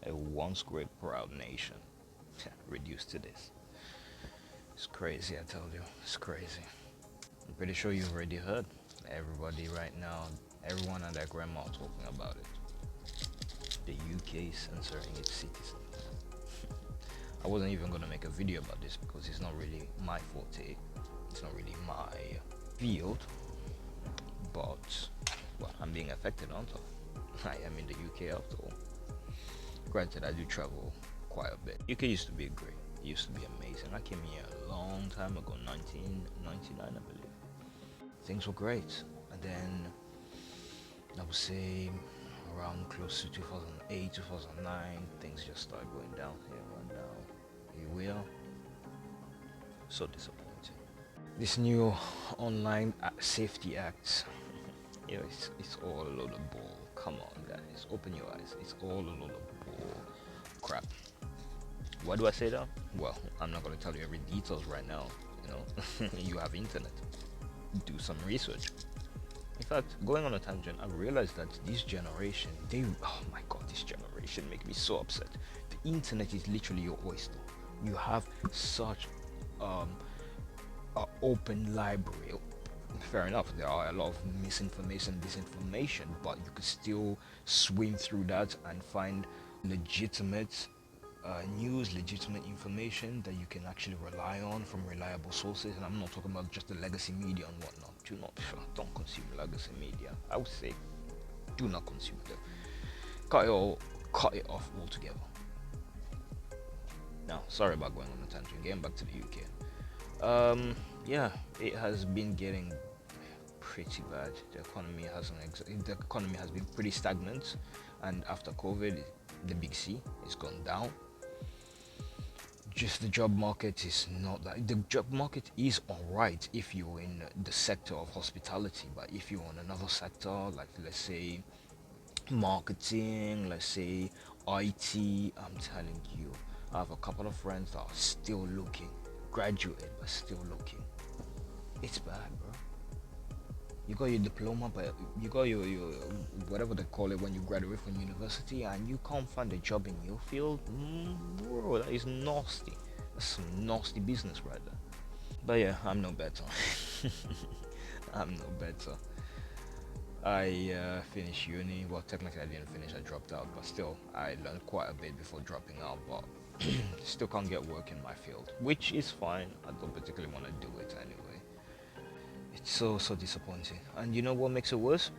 A once great proud nation reduced to this. It's crazy, I tell you. It's crazy. I'm pretty sure you've already heard. Everybody right now, everyone and their grandma talking about it. The UK censoring its citizens. I wasn't even gonna make a video about this because it's not really my forte. It's not really my field. But well, I'm being affected, aren't I? I am in the UK after all. Granted, I do travel quite a bit. UK used to be great. It used to be amazing. I came here a long time ago, 1999, I believe. Things were great, and then I would say around close to 2008, 2009, things just started going downhill, and now here we are. So disappointing. This new online safety act, it's all a load of bull. Come on, guys, open your eyes. It's all a load of bull crap. Why do I say that? Well, I'm not gonna tell you every details right now. You have internet. Do some research. In fact, going on a tangent, I realized that this generation, oh my god, this generation make me so upset. The internet is literally your oyster. You have such open library. Fair enough, there are a lot of misinformation, disinformation, but you could still swim through that and find legitimate news, legitimate information that you can actually rely on from reliable sources. And I'm not talking about just the legacy media and whatnot. Don't consume legacy media. I would say do not consume them. Cut it off altogether. Now, sorry about going on a tangent. Getting back to the UK. Yeah, it has been getting pretty bad. The economy has been pretty stagnant, and after COVID, the big C is gone down. Just the job market is not that. The job market is alright if you're in the sector of hospitality, but if you're in another sector, like let's say marketing, let's say IT, I'm telling you, I have a couple of friends that are still looking, graduated but still looking. It's bad, bro. You got your diploma, but you got your whatever they call it when you graduate from university, and you can't find a job in your field. Bro, that is nasty. That's some nasty business right there. But yeah, I'm no better. I'm no better. I finished uni. Well, technically I didn't finish. I dropped out, but still, I learned quite a bit before dropping out. But still can't get work in my field, which is fine. I don't particularly want to do it anyway. It's so disappointing. And you know what makes it worse?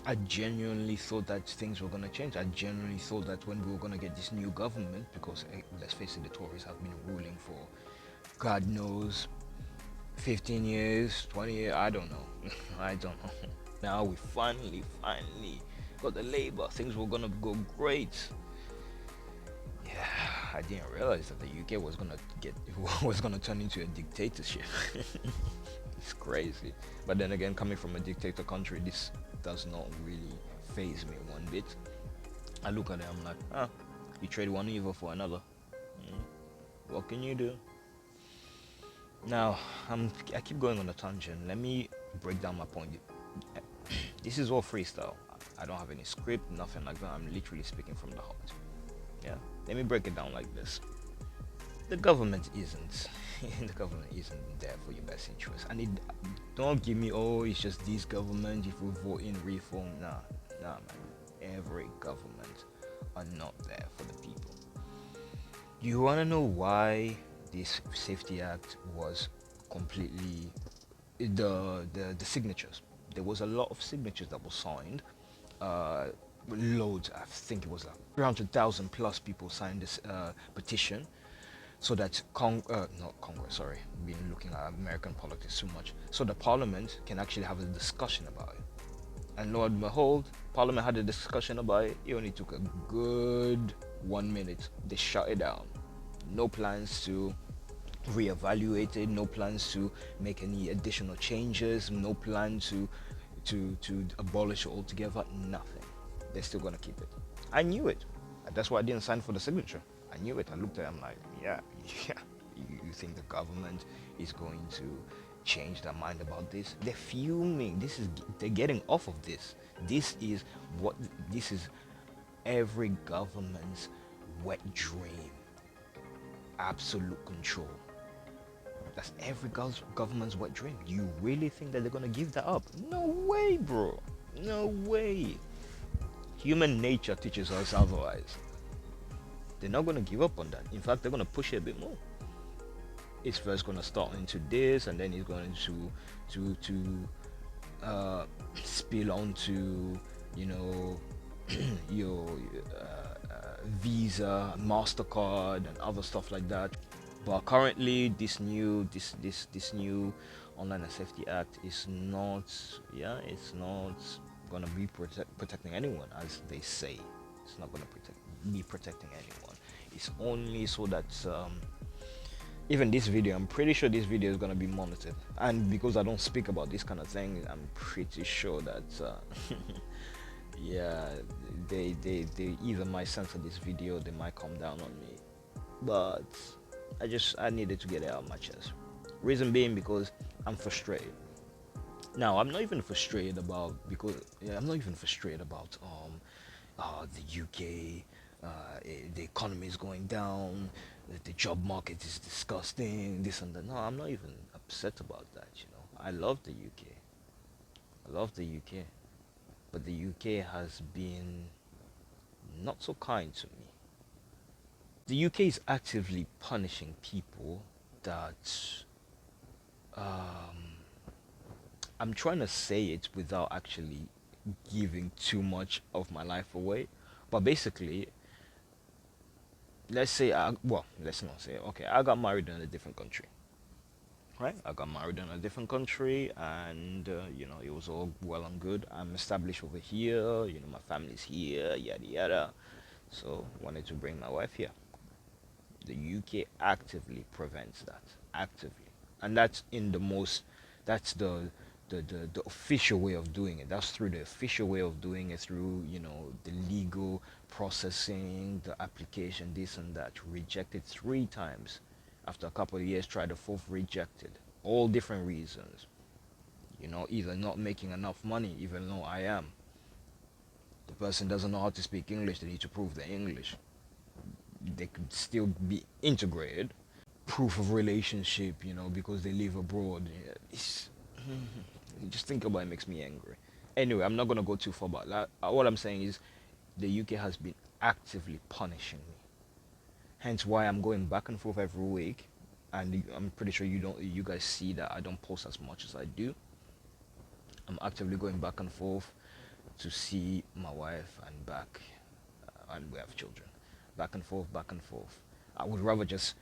I genuinely thought that things were gonna change. I genuinely thought that when we were gonna get this new government, because let's face it, the Tories have been ruling for God knows 15 years, 20 years, I don't know. I don't know. Now we finally got the Labour. Things were gonna go great. Yeah, I didn't realize that the UK was gonna turn into a dictatorship. It's crazy. But then again, coming from a dictator country, this does not really faze me one bit. I look at it, I'm like, you trade one evil for another. What can you do? Now, I keep going on a tangent. Let me break down my point. This is all freestyle. I don't have any script, nothing like that. I'm literally speaking from the heart. Yeah. Let me break it down like this. The government isn't there for your best interest, and don't give me, oh, it's just this government, if we vote in reform. Nah, man, every government are not there for the people. You want to know why this safety act was completely the signatures? There was a lot of signatures that were signed, loads. I think it was like 300,000 plus people signed this petition, so that not Congress, sorry, been looking at American politics too much, so the Parliament can actually have a discussion about it. And lo and behold, Parliament had a discussion about it. It only took a good 1 minute. They shut it down. No plans to reevaluate it. No plans to make any additional changes. No plan to abolish it altogether. Nothing. They're still gonna keep it. I knew it. That's why I didn't sign for the signature. I knew it. I looked at it. I'm like, yeah. You think the government is going to change their mind about this? They're fuming. They're getting off of this. This is every government's wet dream. Absolute control. That's every government's wet dream. You really think that they're gonna give that up? No way, bro. No way. Human nature teaches us otherwise. They're not gonna give up on that. In fact, they're gonna push it a bit more. It's first gonna start into this, and then it's going to spill onto, you know, your Visa, Mastercard, and other stuff like that. But currently, this new Online and Safety Act is not, yeah, it's not gonna be protecting anyone, as they say. It's not gonna be protecting anyone. It's only so that even this video, I'm pretty sure this video is gonna be monitored, and because I don't speak about this kind of thing, I'm pretty sure that yeah, they either might censor this video, they might come down on me, but I needed to get it out of my chest. Reason being, because I'm frustrated. Now, I'm not even frustrated about, I'm not even frustrated about the UK, the economy is going down, the job market is disgusting, this and that. No, I'm not even upset about that. I love the UK. I love the UK, but the UK has been not so kind to me. The UK is actively punishing people that I'm trying to say it without actually giving too much of my life away. But basically, let's not say, okay, I got married in a different country. Right? I got married in a different country, and it was all well and good. I'm established over here, my family's here, yada yada. So wanted to bring my wife here. The UK actively prevents that, actively, and that's the official way of doing it. That's through the official way of doing it, through the legal processing, the application, this and that. Rejected 3 times. After a couple of years, tried the fourth, rejected. All different reasons. Either not making enough money, even though I am. The person doesn't know how to speak English, they need to prove their English. They could still be integrated. Proof of relationship, because they live abroad. It's, just think about it, makes me angry. Anyway, I'm not going to go too far about that. What I'm saying is the UK has been actively punishing me. Hence why I'm going back and forth every week. And I'm pretty sure you guys see that I don't post as much as I do. I'm actively going back and forth to see my wife and back, and we have children. Back and forth, back and forth. I would rather just,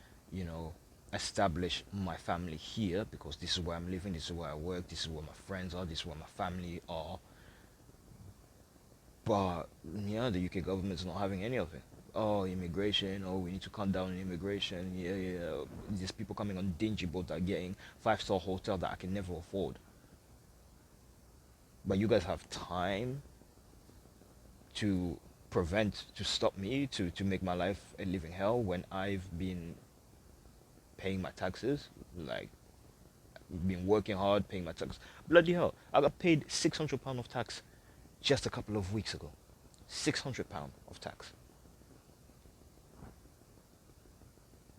establish my family here, because this is where I'm living, this is where I work, this is where my friends are, this is where my family are. But yeah, the UK government's not having any of it. Oh, immigration, oh, we need to cut down on immigration. Yeah. These people coming on dingy boats are getting 5-star hotel that I can never afford. But you guys have time to stop me, to make my life a living hell, when I've been paying my taxes, like, been working hard, paying my taxes. Bloody hell, I got paid £600 of tax just a couple of weeks ago. £600 of tax.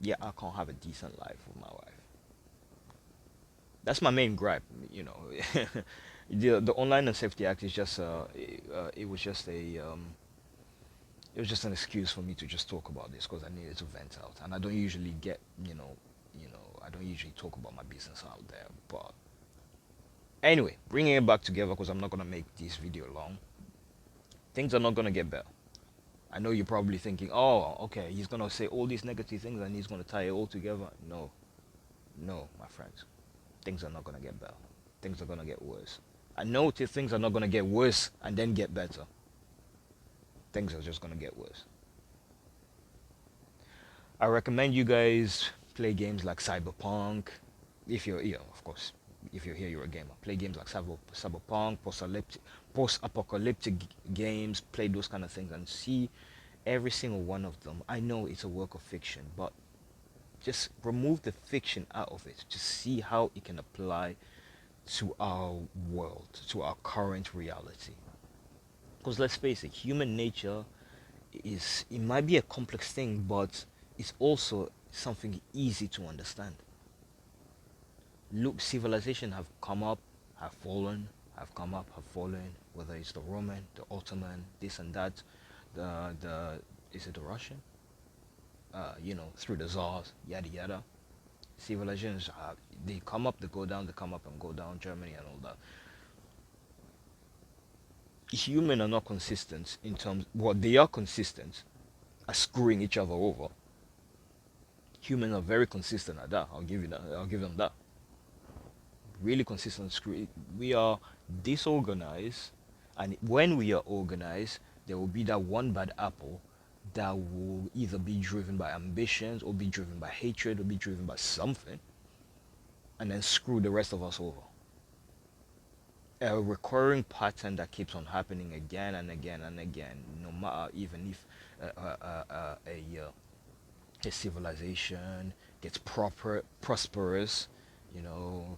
Yeah, I can't have a decent life with my wife. That's my main gripe. The Online and Safety Act is just it was just an excuse for me to just talk about this, because I needed to vent out, and I don't usually I don't usually talk about my business out there. But anyway, bringing it back together, because I'm not gonna make this video long. Things are not gonna get better. I know you're probably thinking, oh, okay, he's gonna say all these negative things and he's gonna tie it all together. No, my friends, things are not gonna get better. Things are gonna get worse. I know things are not gonna get worse and then get better. Things are just gonna get worse. I recommend you guys play games like Cyberpunk. If you're here, of course, if you're here, you're a gamer. Play games like Cyberpunk, post-apocalyptic games. Play those kind of things and see every single one of them. I know it's a work of fiction, but just remove the fiction out of it. Just see how it can apply to our world, to our current reality. Because let's face it, human nature is, it might be a complex thing, but it's also something easy to understand. Look, civilization have come up, have fallen, have come up, have fallen. Whether it's the Roman, the Ottoman, this and that, the is it the Russian? Through the czars, yada yada. Civilizations, they come up, they go down, they come up and go down. Germany and all that. Human are not consistent in terms. Well, they are consistent at screwing each other over. Humans are very consistent at that. I'll give you that. I'll give them that. Really consistent. We are disorganized, and when we are organized, there will be that one bad apple that will either be driven by ambitions, or be driven by hatred, or be driven by something, and then screw the rest of us over. A recurring pattern that keeps on happening again and again and again, no matter even if a civilization gets prosperous, you know,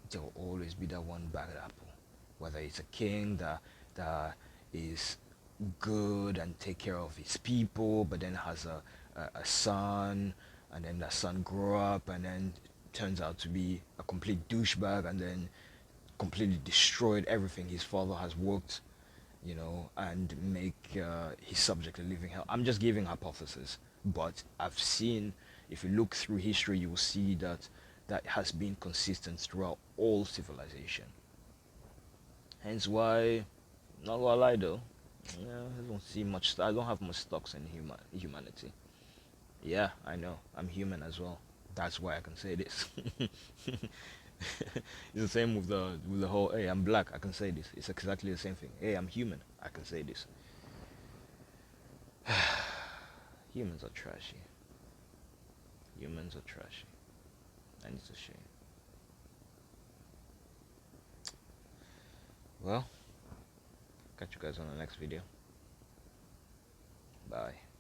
there will always be that one bad apple. Whether it's a king that is good and take care of his people, but then has a son, and then that son grow up and then turns out to be a complete douchebag, and then completely destroyed everything his father has worked, and make his subject a living hell. I'm just giving hypothesis, but I've seen, if you look through history, you will see that has been consistent throughout all civilization. Hence why, not gonna lie though, yeah, I don't see much. I don't have much stocks in humanity. Yeah, I know. I'm human as well. That's why I can say this. It's the same with the whole. Hey, I'm black. I can say this. It's exactly the same thing. Hey, I'm human. I can say this. Humans are trashy. Humans are trashy, and it's a shame. Well, catch you guys on the next video. Bye.